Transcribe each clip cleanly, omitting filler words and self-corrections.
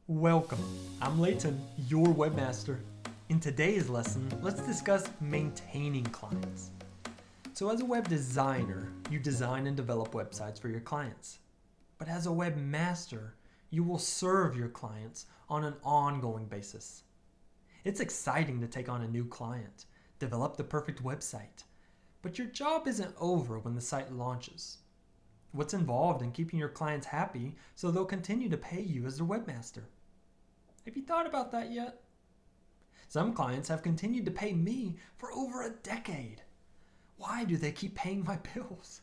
Welcome, I'm Layton, your webmaster. In today's lesson, let's discuss maintaining clients. So as a web designer, you design and develop websites for your clients. But as a webmaster, you will serve your clients on an ongoing basis. It's exciting to take on a new client, develop the perfect website, but your job isn't over when the site launches. What's involved in keeping your clients happy so they'll continue to pay you as their webmaster? Have you thought about that yet? Some clients have continued to pay me for over a decade. Why do they keep paying my bills?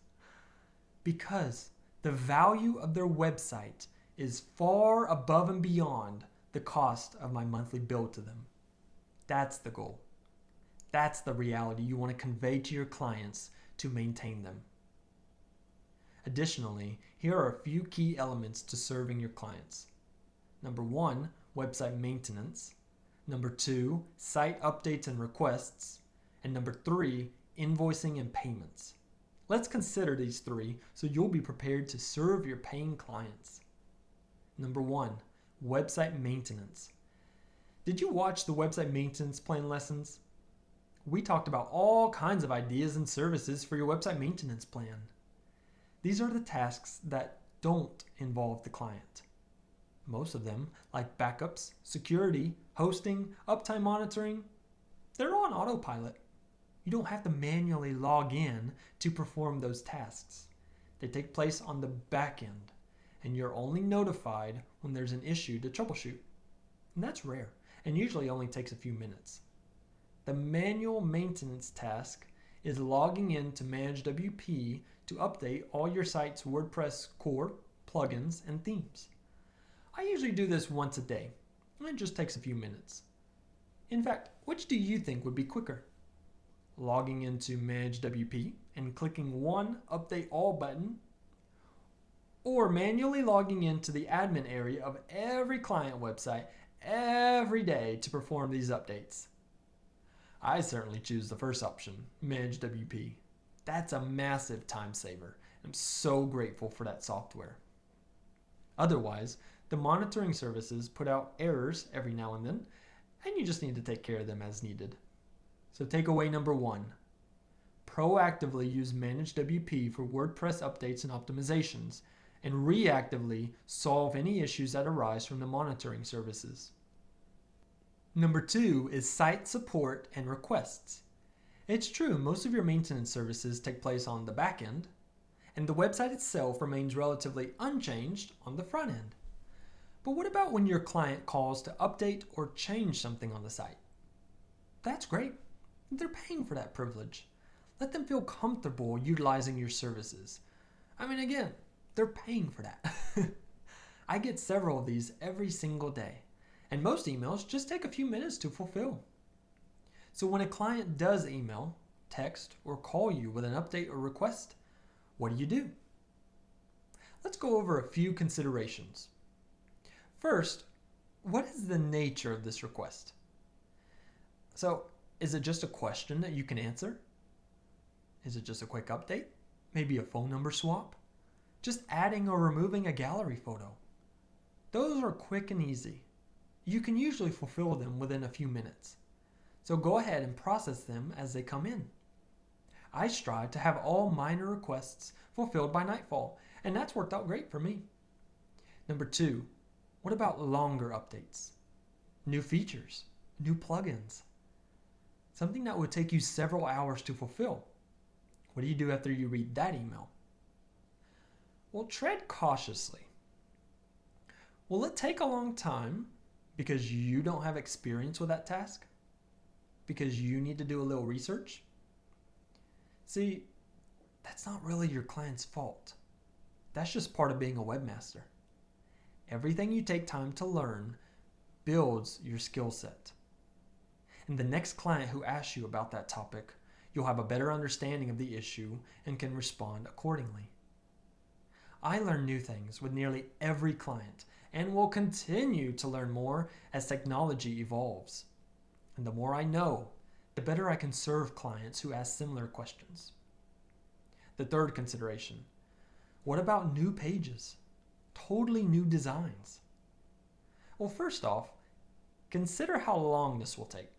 Because the value of their website is far above and beyond the cost of my monthly bill to them. That's the goal. That's the reality you want to convey to your clients to maintain them. Additionally, here are a few key elements to serving your clients. Number 1, website maintenance. Number 2, site updates and requests. And number 3, invoicing and payments. Let's consider these 3 so you'll be prepared to serve your paying clients. Number 1, website maintenance. Did you watch the website maintenance plan lessons? We talked about all kinds of ideas and services for your website maintenance plan. These are the tasks that don't involve the client. Most of them, like backups, security, hosting, uptime monitoring, they're on autopilot. You don't have to manually log in to perform those tasks. They take place on the back end, and you're only notified when there's an issue to troubleshoot. And that's rare, and usually only takes a few minutes. The manual maintenance task is logging in to ManageWP to update all your site's WordPress core, plugins, and themes. I usually do this once a day, and it just takes a few minutes. In fact, which do you think would be quicker? Logging into ManageWP and clicking one Update All button, or manually logging into the admin area of every client website every day to perform these updates? I certainly choose the first option, ManageWP. That's a massive time saver. I'm so grateful for that software. Otherwise, the monitoring services put out errors every now and then, and you just need to take care of them as needed. So takeaway number 1, proactively use ManageWP for WordPress updates and optimizations, and reactively solve any issues that arise from the monitoring services. Number 2 is site support and requests. It's true, most of your maintenance services take place on the back end, and the website itself remains relatively unchanged on the front end. But what about when your client calls to update or change something on the site? That's great. They're paying for that privilege. Let them feel comfortable utilizing your services. Again, they're paying for that. I get several of these every single day, and most emails just take a few minutes to fulfill. So when a client does email, text, or call you with an update or request, what do? Let's go over a few considerations. First, what is the nature of this request? So, is it just a question that you can answer? Is it just a quick update? Maybe a phone number swap? Just adding or removing a gallery photo? Those are quick and easy. You can usually fulfill them within a few minutes. So go ahead and process them as they come in. I strive to have all minor requests fulfilled by nightfall, and that's worked out great for me. Number 2, what about longer updates? New features, new plugins. Something that would take you several hours to fulfill. What do you do after you read that email? Well, tread cautiously. Will it take a long time because you don't have experience with that task? Because you need to do a little research? See, that's not really your client's fault. That's just part of being a webmaster. Everything you take time to learn builds your skill set. And the next client who asks you about that topic, you'll have a better understanding of the issue and can respond accordingly. I learn new things with nearly every client and will continue to learn more as technology evolves. And the more I know, the better I can serve clients who ask similar questions. The third consideration, what about new pages? Totally new designs. Well, first off, consider how long this will take.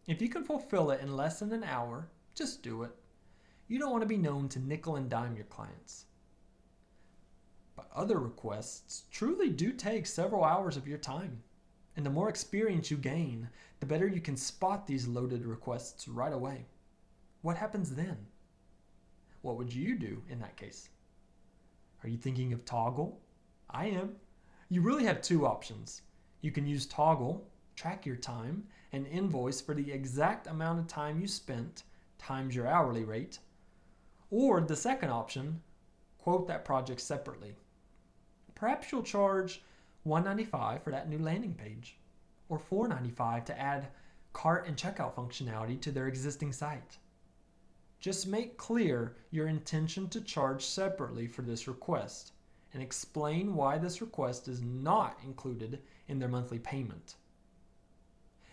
If you can fulfill it in less than an hour, just do it. You don't want to be known to nickel and dime your clients. But other requests truly do take several hours of your time. And the more experience you gain, the better you can spot these loaded requests right away. What happens then? What would you do in that case? Are you thinking of Toggl? I am. You really have two options. You can use Toggl, track your time, and invoice for the exact amount of time you spent times your hourly rate. Or the second option, quote that project separately. Perhaps you'll charge $195 for that new landing page, or $495 to add cart and checkout functionality to their existing site. Just make clear your intention to charge separately for this request and explain why this request is not included in their monthly payment.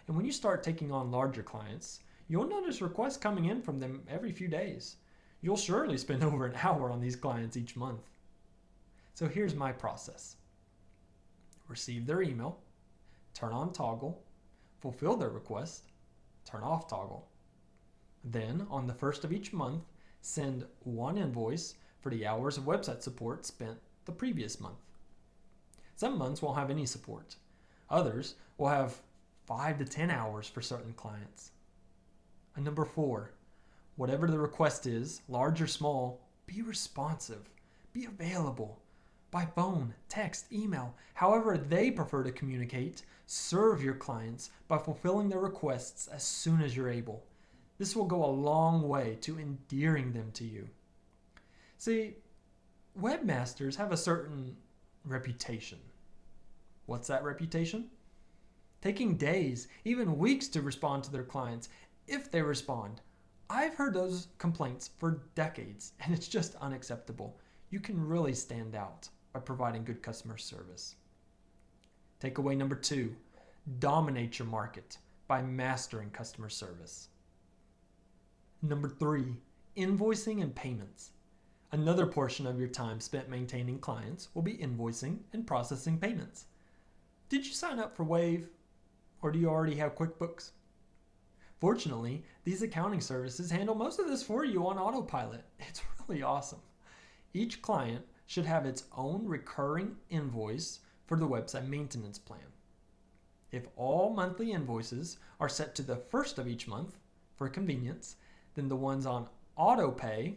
And when you start taking on larger clients, you'll notice requests coming in from them every few days. You'll surely spend over an hour on these clients each month. So here's my process. Receive their email, turn on Toggl, fulfill their request, turn off Toggl. Then, on the first of each month, send one invoice for the hours of website support spent the previous month. Some months won't have any support. Others will have 5 to 10 hours for certain clients. And number 4, whatever the request is, large or small, be responsive, be available. By phone, text, email, however they prefer to communicate, serve your clients by fulfilling their requests as soon as you're able. This will go a long way to endearing them to you. See, webmasters have a certain reputation. What's that reputation? Taking days, even weeks to respond to their clients, if they respond. I've heard those complaints for decades, and it's just unacceptable. You can really stand out by providing good customer service. Takeaway number 2, dominate your market by mastering customer service. Number 3, invoicing and payments. Another portion of your time spent maintaining clients will be invoicing and processing payments. Did you sign up for Wave? Or do you already have QuickBooks? Fortunately, these accounting services handle most of this for you on autopilot. It's really awesome. Each client should have its own recurring invoice for the website maintenance plan. If all monthly invoices are set to the first of each month for convenience, then the ones on auto pay,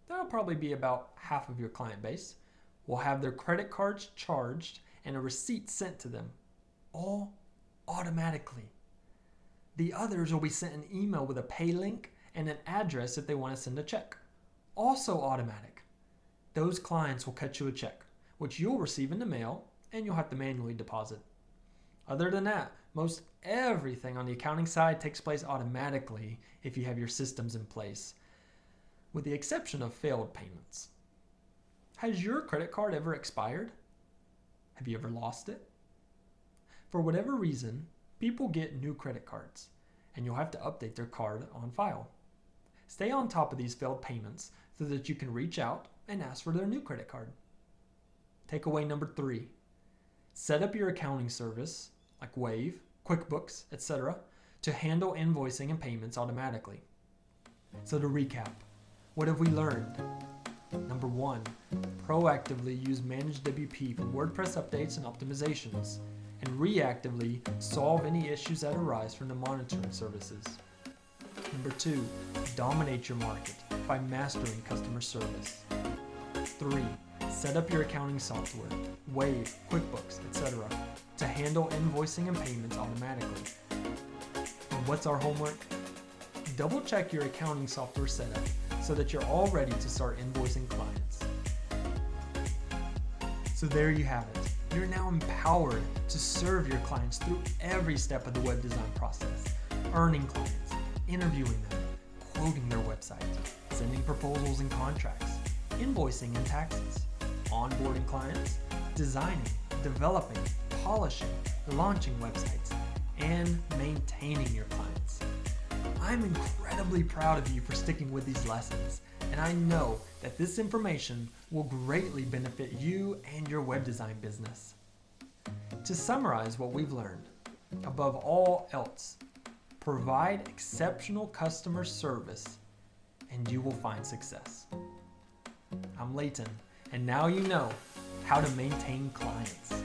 that'll probably be about half of your client base, will have their credit cards charged and a receipt sent to them, all automatically. The others will be sent an email with a pay link and an address if they want to send a check, also automatic. Those clients will cut you a check, which you'll receive in the mail and you'll have to manually deposit. Other than that, most everything on the accounting side takes place automatically if you have your systems in place, with the exception of failed payments. Has your credit card ever expired? Have you ever lost it? For whatever reason, people get new credit cards, and you'll have to update their card on file. Stay on top of these failed payments so that you can reach out and ask for their new credit card. Takeaway number 3, set up your accounting service like Wave, QuickBooks, etc. to handle invoicing and payments automatically. So to recap, what have we learned? Number 1, proactively use ManageWP for WordPress updates and optimizations, and reactively solve any issues that arise from the monitoring services. Number 2, dominate your market by mastering customer service. 3, set up your accounting software, Wave, QuickBooks, etc. to handle invoicing and payments automatically. And what's our homework? Double check your accounting software setup so that you're all ready to start invoicing clients. So there you have it. You're now empowered to serve your clients through every step of the web design process, earning clients, interviewing them, quoting their website, sending proposals and contracts, invoicing and taxes, onboarding clients, designing, developing, polishing, launching websites, and maintaining your clients. I'm incredibly proud of you for sticking with these lessons, and I know that this information will greatly benefit you and your web design business. To summarize what we've learned, above all else, provide exceptional customer service and you will find success. I'm Leighton, and now you know how to maintain clients.